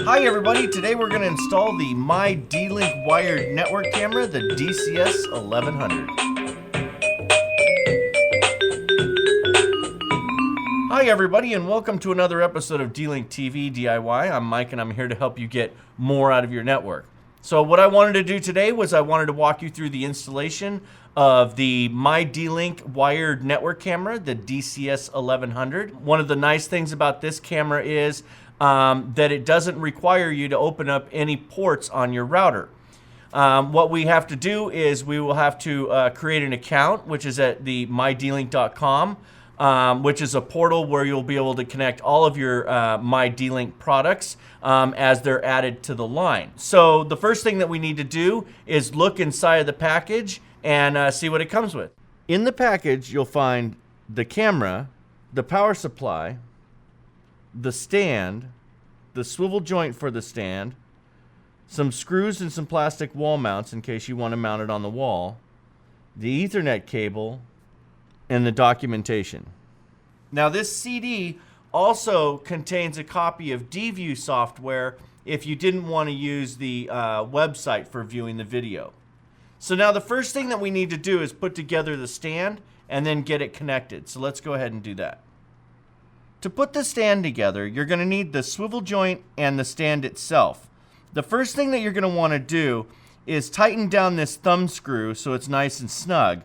Hi everybody, today we're going to install the mydlink wired network camera, the DCS-1100. Hi everybody and welcome to another episode of D-LinkTV D.I.Y. I'm Mike and I'm here to help you get more out of your network. So what I wanted to do today was I wanted to walk you through the installation of the mydlink wired network camera, the DCS-1100. One of the nice things about this camera is that it doesn't require you to open up any ports on your router. What we have to do is we will have to create an account, which is at the mydlink.com, which is a portal where you'll be able to connect all of your mydlink products as they're added to the line. So the first thing that we need to do is look inside of the package and see what it comes with. In the package, you'll find the camera, the power supply, the stand, the swivel joint for the stand, some screws and some plastic wall mounts in case you want to mount it on the wall, the Ethernet cable, and the documentation. Now this CD also contains a copy of D-View software if you didn't want to use the website for viewing the video. So now the first thing that we need to do is put together the stand and then get it connected. So let's go ahead and do that. To put the stand together, you're going to need the swivel joint and the stand itself. The first thing that you're going to want to do is tighten down this thumb screw so it's nice and snug,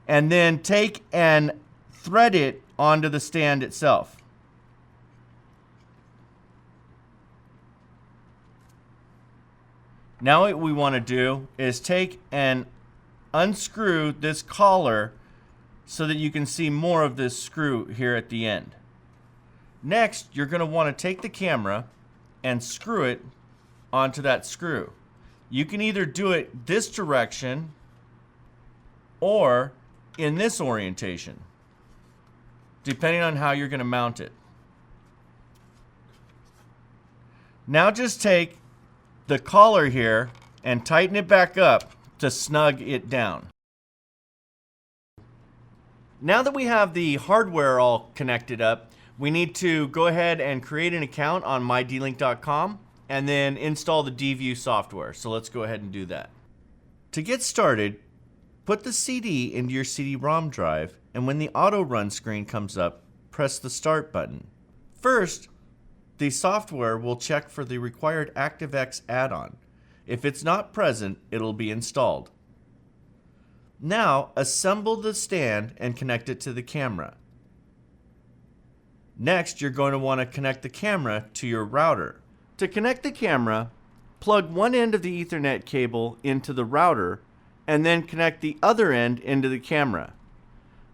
and then take and thread it onto the stand itself. Now what we want to do is take and unscrew this collar so that you can see more of this screw here at the end. Next, you're going to want to take the camera and screw it onto that screw. You can either do it this direction or in this orientation, depending on how you're going to mount it. Now just take the collar here and tighten it back up to snug it down. Now that we have the hardware all connected up, we need to go ahead and create an account on mydlink.com and then install the D-View software. So let's go ahead and do that. To get started, put the CD into your CD-ROM drive, and when the auto run screen comes up, press the start button. First, the software will check for the required ActiveX add-on. If it's not present, it'll be installed. Now, assemble the stand and connect it to the camera. Next, you're going to want to connect the camera to your router. To connect the camera, plug one end of the Ethernet cable into the router and then connect the other end into the camera.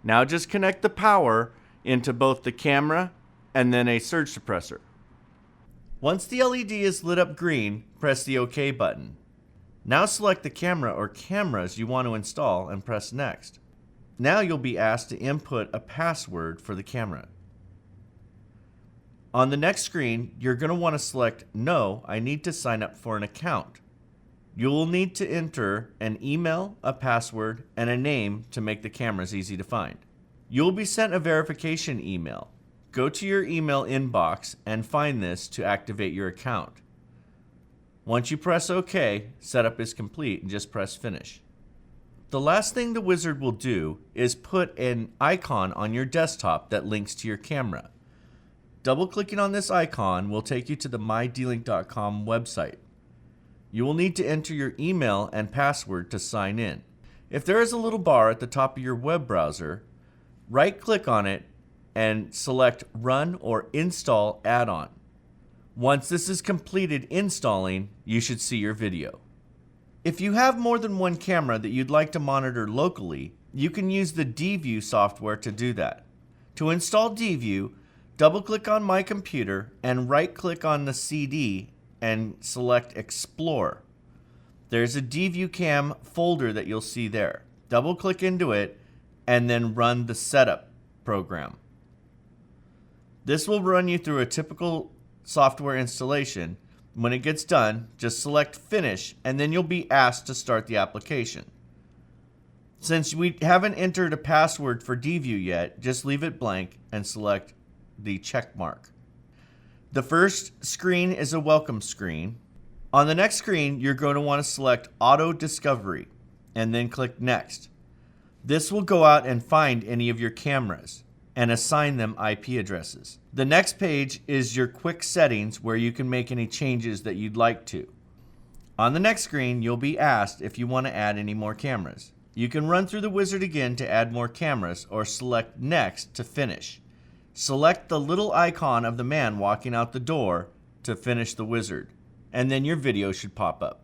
Now just connect the power into both the camera and then a surge suppressor. Once the LED is lit up green, press the OK button. Now select the camera or cameras you want to install and press Next. Now you'll be asked to input a password for the camera. On the next screen, you're going to want to select No, I need to sign up for an account. You will need to enter an email, a password, and a name to make the cameras easy to find. You'll be sent a verification email. Go to your email inbox and find this to activate your account. Once you press OK, setup is complete and just press Finish. The last thing the wizard will do is put an icon on your desktop that links to your camera. Double-clicking on this icon will take you to the mydlink.com website. You will need to enter your email and password to sign in. If there is a little bar at the top of your web browser, right-click on it and select Run or Install Add-on. Once this is completed installing, you should see your video. If you have more than one camera that you'd like to monitor locally, you can use the D-View software to do that. To install D-View, double-click on My Computer and right-click on the CD and select Explore. There's a d-viewcam folder that you'll see there. Double-click into it and then run the setup program. This will run you through a typical software installation. When it gets done, just select Finish and then you'll be asked to start the application. Since we haven't entered a password for D-View yet, just leave it blank and select the check mark. The first screen is a welcome screen. On the next screen, you're going to want to select Auto Discovery and then click Next. This will go out and find any of your cameras and assign them IP addresses. The next page is your quick settings where you can make any changes that you'd like to. On the next screen, you'll be asked if you want to add any more cameras. You can run through the wizard again to add more cameras or select Next to finish. Select the little icon of the man walking out the door to finish the wizard, and then your video should pop up.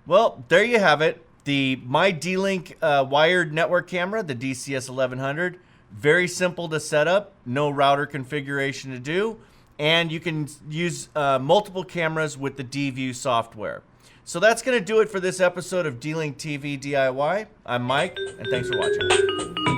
Well, there you have it. The My D-Link wired network camera, the DCS-1100. Very simple to set up, no router configuration to do, and you can use multiple cameras with the D-View software. So that's going to do it for this episode of D-LinkTV DIY. I'm Mike, and thanks for watching.